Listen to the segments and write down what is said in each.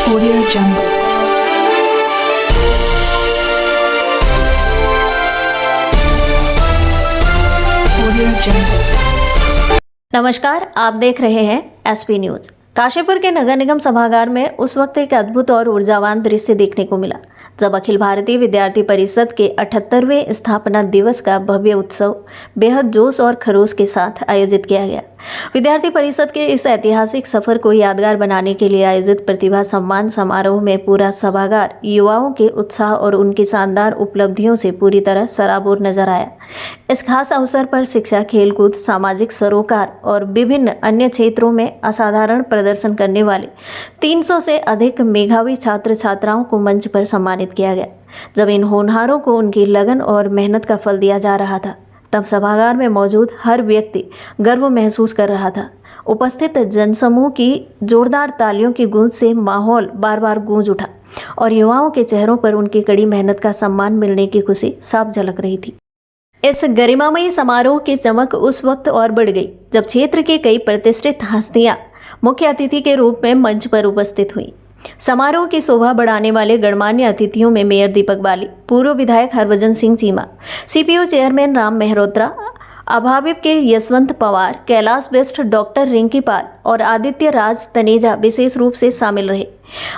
Audio Jungle. Audio Jungle. नमस्कार, आप देख रहे हैं एसपी न्यूज। काशीपुर के नगर निगम सभागार में उस वक्त एक अद्भुत और ऊर्जावान दृश्य देखने को मिला जब अखिल भारतीय विद्यार्थी परिषद के 78वें स्थापना दिवस का भव्य उत्सव बेहद जोश और खरोश के साथ आयोजित किया गया। विद्यार्थी परिषद के इस ऐतिहासिक सफर को यादगार बनाने के लिए आयोजित प्रतिभा सम्मान समारोह में पूरा सभागार युवाओं के उत्साह और उनकी शानदार उपलब्धियों से पूरी तरह सराबोर नजर आया। इस खास अवसर पर शिक्षा, खेलकूद, सामाजिक सरोकार और विभिन्न अन्य क्षेत्रों में असाधारण प्रदर्शन करने वाले 300 से अधिक मेधावी छात्र छात्राओं को मंच पर सम्मानित किया गया। जब इन होनहारों को उनकी लगन और मेहनत का फल दिया जा रहा था, तब सभागार में मौजूद हर व्यक्ति गर्व महसूस कर रहा था। उपस्थित जनसमूह की जोरदार तालियों की गूंज से माहौल बार बार गूंज उठा और युवाओं के चेहरों पर उनकी कड़ी मेहनत का सम्मान मिलने की खुशी साफ झलक रही थी। इस गरिमामयी समारोह की चमक उस वक्त और बढ़ गई जब क्षेत्र के कई प्रतिष्ठित हस्तियां मुख्य अतिथि के रूप में मंच पर उपस्थित हुई। समारोह की शोभा बढ़ाने वाले गणमान्य अतिथियों में मेयर दीपक बाली, पूर्व विधायक हरभजन सिंह चीमा, सीपीओ चेयरमैन राम मेहरोत्रा, अभाविप के यशवंत पवार, कैलाश बेस्ट डॉक्टर रिंकी पाल और आदित्य राज तनेजा विशेष रूप से शामिल रहे।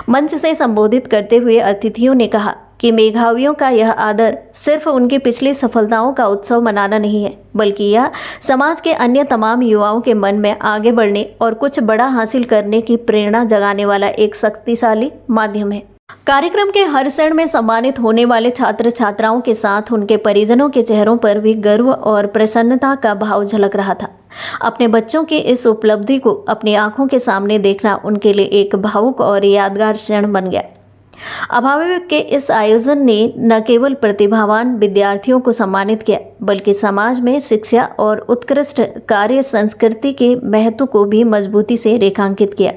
मंच से संबोधित करते हुए अतिथियों ने कहा कि मेधावियों का यह आदर सिर्फ उनकी पिछली सफलताओं का उत्सव मनाना नहीं है, बल्कि यह समाज के अन्य तमाम युवाओं के मन में आगे बढ़ने और कुछ बड़ा हासिल करने की प्रेरणा जगाने वाला एक शक्तिशाली माध्यम है। कार्यक्रम के हर क्षण में सम्मानित होने वाले छात्र छात्राओं के साथ उनके परिजनों के चेहरों पर भी गर्व और प्रसन्नता का भाव झलक रहा था। अपने बच्चों की इस उपलब्धि को अपनी आंखों के सामने देखना उनके लिए एक भावुक और यादगार क्षण बन गया। अभाविप के इस आयोजन ने न केवल प्रतिभावान विद्यार्थियों को सम्मानित किया, बल्कि समाज में शिक्षा और उत्कृष्ट कार्य संस्कृति के महत्व को भी मजबूती से रेखांकित किया।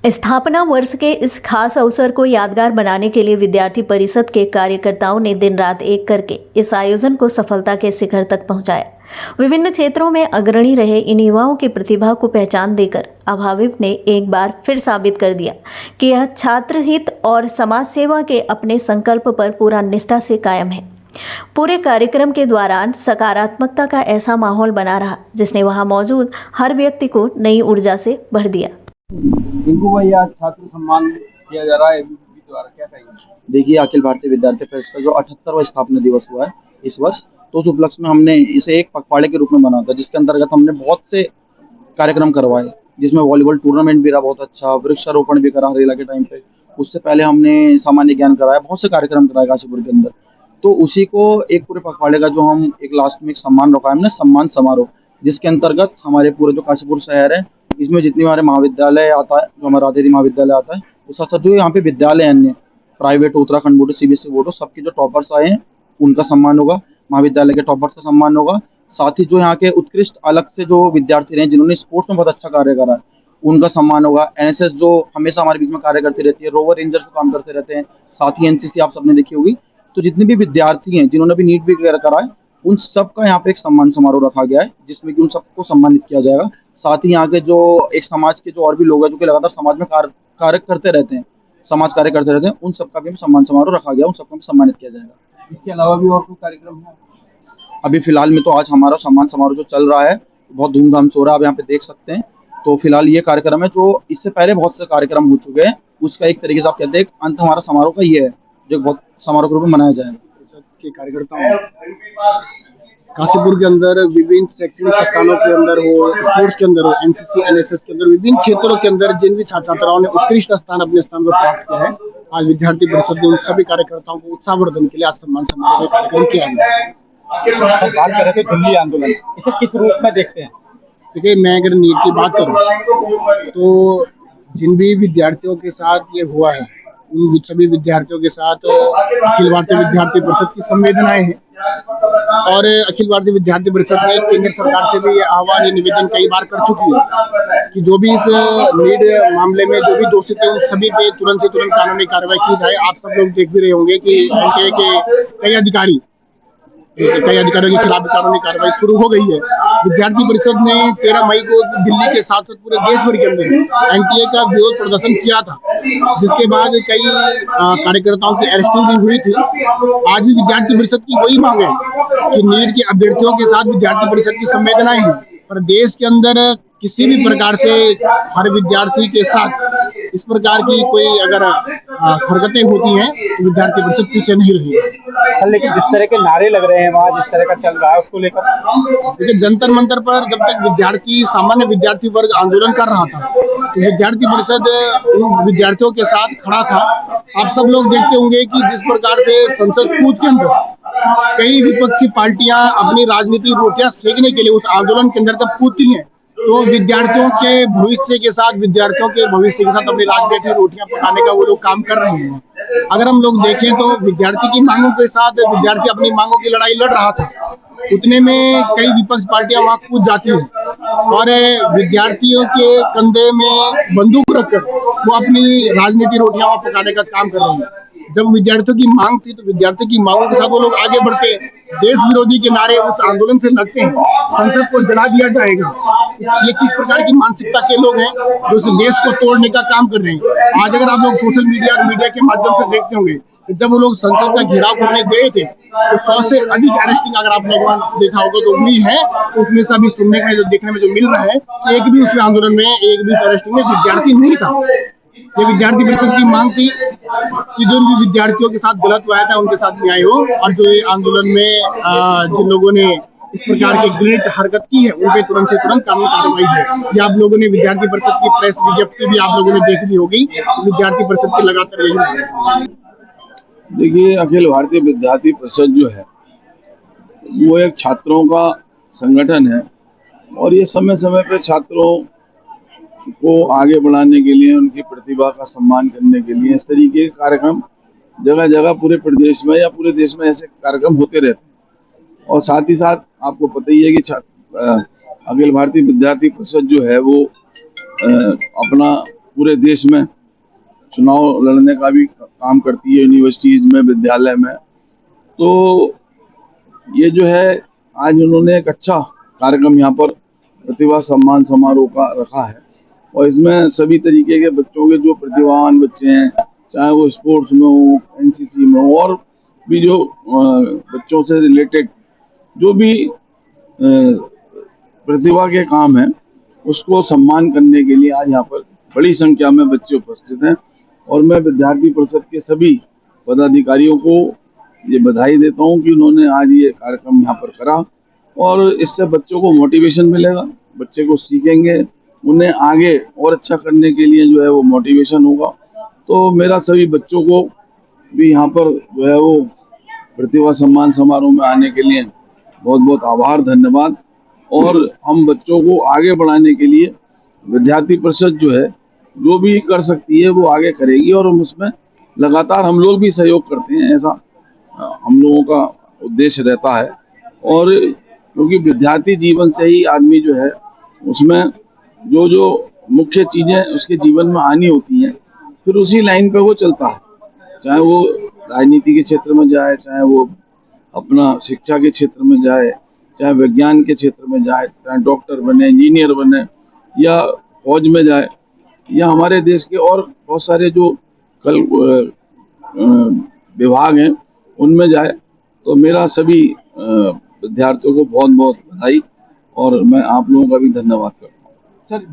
स्थापना वर्ष के इस खास अवसर को यादगार बनाने के लिए विद्यार्थी परिषद के कार्यकर्ताओं ने दिन रात एक करके इस आयोजन को सफलता के शिखर तक पहुंचाया। विभिन्न क्षेत्रों में अग्रणी रहे इन युवाओं की प्रतिभा को पहचान देकर अभाविप ने एक बार फिर साबित कर दिया कि यह छात्र हित और समाज सेवा के अपने संकल्प पर पूरा निष्ठा से कायम है। पूरे कार्यक्रम के दौरान सकारात्मकता का ऐसा माहौल बना रहा जिसने वहां मौजूद हर व्यक्ति को नई ऊर्जा से भर दिया। इनको भैया छात्र सम्मान किया जा रहा है द्वारा, क्या कहेंगे? देखिए, अखिल भारतीय विद्यार्थी परिषद का जो 78वां स्थापना दिवस हुआ है इस वर्ष, तो उस उपलक्ष्य में हमने इसे एक पखवाड़े के रूप में मनाया था, जिसके अंतर्गत हमने बहुत से कार्यक्रम करवाए, जिसमें वॉलीबॉल टूर्नामेंट भी रहा बहुत अच्छा, वृक्षारोपण भी करा हरेला के टाइम पे। उससे पहले हमने सामान्य ज्ञान कराया, बहुत से कार्यक्रम कराए काशीपुर के अंदर। तो उसी को एक पूरे पखवाड़े का जो हम एक लास्ट में एक सम्मान रखा है हमने, सम्मान समारोह, जिसके अंतर्गत हमारे पूरे जो काशीपुर शहर है, इसमें जितनी हमारे महाविद्यालय आता है, जो हमारा राधेरी महाविद्यालय आता है, उसका साथ जो यहाँ पे विद्यालय अन्य private Uttarakhand board, CBSE board, सबके जो टॉपर्स आए हैं उनका सम्मान होगा, महाविद्यालय के टॉपर्स का सम्मान होगा। साथ ही जो यहाँ के उत्कृष्ट अलग से जो विद्यार्थी रहे जिन्होंने स्पोर्ट्स में बहुत अच्छा कार्य करा है, उनका सम्मान होगा। एनएसएस जो हमेशा हमारे बीच में कार्य करती रहती है, रोवर रेंजर्स जो काम करते रहते हैं, साथ ही एनसीसी आप सबने देखी होगी। तो जितने भी विद्यार्थी हैं जिन्होंने भी नीट भी क्लियर करा है, उन सबका यहाँ पे एक सम्मान समारोह रखा गया है, जिसमें कि उन सबको सम्मानित किया जाएगा। साथ ही यहाँ के जो एक समाज के जो और भी लोग हैं जो कि लगातार समाज में कार्य करते रहते हैं, समाज कार्य करते रहते हैं, उन सबका भी सम्मान समारोह रखा गया, उन सबको सम्मानित किया जाएगा। इसके अलावा भी और कोई कार्यक्रम है? अभी फिलहाल में तो आज हमारा सम्मान समारोह जो चल रहा है बहुत धूमधाम से हो रहा है, आप यहाँ पे देख सकते हैं। तो फिलहाल ये कार्यक्रम है, जो इससे पहले बहुत से कार्यक्रम हो चुके हैं, उसका एक तरीके से आप कहते हैं अंत हमारा समारोह का ये है, जो बहुत समारोह के रूप में मनाया जाएगा। के कार्यकर्ता काशीपुर के अंदर विभिन्न शैक्षणिक संस्थानों के अंदर हो, स्पोर्ट्स के अंदर हो, एनसीसी एनएसएस के अंदर, विभिन्न क्षेत्रों के अंदर जिन भी छात्र छात्राओं ने उत्कृष्ट स्थान अपने स्थान पर प्राप्त किया है, आज विद्यार्थी परिषद ने उन सभी कार्यकर्ताओं को उत्साहवर्धन के लिए आज सम्मान समारोह का कार्यक्रम किया गया। बात कर रहे थे दिल्ली आंदोलन, इसे किस रूप में देखते हैं? देखिए, मैं अगर नीट की बात करूँ तो जिन भी विद्यार्थियों के साथ ये हुआ है, उन सभी विद्यार्थियों के साथ अखिल भारतीय विद्यार्थी परिषद की संवेदनाएं हैं और अखिल भारतीय विद्यार्थी परिषद ने केंद्र सरकार से भी आह्वान निवेदन कई बार कर चुकी है कि जो भी इस नीट मामले में जो भी दोषी थे उन सभी पे तुरंत से तुरंत कानूनी कार्रवाई की जाए। आप सब लोग देख भी रहे होंगे कि कई अधिकारियों के खिलाफ कानूनी कार्रवाई शुरू हो गई है। विद्यार्थी परिषद ने 13 मई को दिल्ली के साथ साथ पूरे देश भर के अंदर एनटीए का विरोध प्रदर्शन किया था, जिसके बाद कई कार्यकर्ताओं की अरेस्टिंग भी हुई थी। आज भी विद्यार्थी परिषद की वही मांग है कि नीट के अभ्यर्थियों के साथ विद्यार्थी परिषद की संवेदनाएं हैं, पर देश के अंदर किसी भी प्रकार से हर विद्यार्थी के साथ इस प्रकार की कोई अगर हरकतें होती हैं तो विद्यार्थी परिषद पीछे नहीं रहेगी। लेकिन जिस तरह के नारे लग रहे हैं वहाँ, जिस तरह का चल रहा है उसको लेकर, लेकिन जंतर मंतर पर जब तक विद्यार्थी सामान्य विद्यार्थी वर्ग आंदोलन कर रहा था तो विद्यार्थी परिषद उन विद्यार्थियों के साथ खड़ा था। आप सब लोग देखते होंगे कि जिस प्रकार से संसद कूद के अंदर कई विपक्षी पार्टियां अपनी राजनीतिक रोटियां सेकने के लिए उस आंदोलन के अंदर जब कूदती हैं तो विद्यार्थियों के भविष्य के साथ अपनी राजनीतिक रोटियां पकाने का वो लोग काम कर रहे हैं। अगर हम लोग देखें तो विद्यार्थी की मांगों के साथ विद्यार्थी अपनी मांगों की लड़ाई लड़ रहा था, उतने में कई विपक्ष पार्टियां वहां कूद जाती हैं और विद्यार्थियों के कंधे में बंदूक रखकर वो अपनी राजनीतिक रोटियां वहां पकाने का काम कर रहे हैं। जब विद्यार्थियों की मांग थी तो विद्यार्थियों की मांगों के साथ वो लोग आगे बढ़ते देश विरोधी के नारे उस आंदोलन से लगते हैं, संसद को जला दिया जाएगा। ये किस प्रकार की मानसिकता के लोग हैं जो इस देश को तोड़ने का काम कर रहे हैं। आज अगर आप लोग सोशल मीडिया और मीडिया के माध्यम से देखते होंगे तो जब वो लोग संसद का घेराव करने गए थे तो 100 से अधिक अरेस्टिंग अगर आपने एक बार देखा होगा तो हुई है। उसमें से अभी सुनने में जो देखने में जो मिल रहा है, एक भी उसमें आंदोलन में एक भी अरेस्टिंग में विद्यार्थी नहीं था। ये विद्यार्थी परिषद की मांग थी कि जो भी विद्यार्थियों के साथ गलत हुआ था उनके साथ न्याय हो, और जो ये आंदोलन में जिन लोगों ने इस प्रकार की घृणित हरकत की है उन पे तुरंत से तुरंत कानूनी कार्रवाई हो। ये आप लोगों ने विद्यार्थी परिषद की प्रेस विज्ञप्ति भी आप लोगों ने देख ली होगी। विद्यार्थी परिषद की लगातार यही। देखिए, अखिल भारतीय विद्यार्थी परिषद जो है वो एक छात्रों का संगठन है और ये समय समय पे छात्रों को आगे बढ़ाने के लिए, उनकी प्रतिभा का सम्मान करने के लिए इस तरीके के कार्यक्रम जगह जगह पूरे प्रदेश में या पूरे देश में ऐसे कार्यक्रम होते रहते हैं। और साथ ही साथ आपको पता ही है कि अखिल भारतीय विद्यार्थी परिषद जो है वो अपना पूरे देश में चुनाव लड़ने का भी काम करती है, यूनिवर्सिटीज में, विद्यालय में। तो ये जो है आज उन्होंने एक अच्छा कार्यक्रम यहाँ पर प्रतिभा सम्मान समारोह का रखा है और इसमें सभी तरीके के बच्चों के जो प्रतिभावान बच्चे हैं, चाहे वो स्पोर्ट्स में हो, एनसीसी में हो, और भी जो बच्चों से रिलेटेड जो भी प्रतिभा के काम हैं उसको सम्मान करने के लिए आज यहाँ पर बड़ी संख्या में बच्चे उपस्थित हैं। और मैं विद्यार्थी परिषद के सभी पदाधिकारियों को ये बधाई देता हूँ कि उन्होंने आज ये कार्यक्रम यहाँ पर करा और इससे बच्चों को मोटिवेशन मिलेगा, बच्चे को सीखेंगे, उन्हें आगे और अच्छा करने के लिए जो है वो मोटिवेशन होगा। तो मेरा सभी बच्चों को भी यहाँ पर जो है वो प्रतिभा सम्मान समारोह में आने के लिए बहुत बहुत आभार, धन्यवाद। और हम बच्चों को आगे बढ़ाने के लिए विद्यार्थी परिषद जो है जो भी कर सकती है वो आगे करेगी और हम उसमें लगातार हम लोग भी सहयोग करते हैं, ऐसा हम लोगों का उद्देश्य रहता है। और क्योंकि विद्यार्थी जीवन से ही आदमी जो है उसमें जो जो मुख्य चीज़ें उसके जीवन में आनी होती हैं फिर उसी लाइन पे वो चलता है, चाहे वो राजनीति के क्षेत्र में जाए, चाहे वो अपना शिक्षा के क्षेत्र में जाए, चाहे विज्ञान के क्षेत्र में जाए, चाहे डॉक्टर बने, इंजीनियर बने या फौज में जाए या हमारे देश के और बहुत सारे जो कल विभाग हैं उनमें जाए। तो मेरा सभी विद्यार्थियों को बहुत बहुत बधाई और मैं आप लोगों का भी धन्यवाद करता हूँ। सर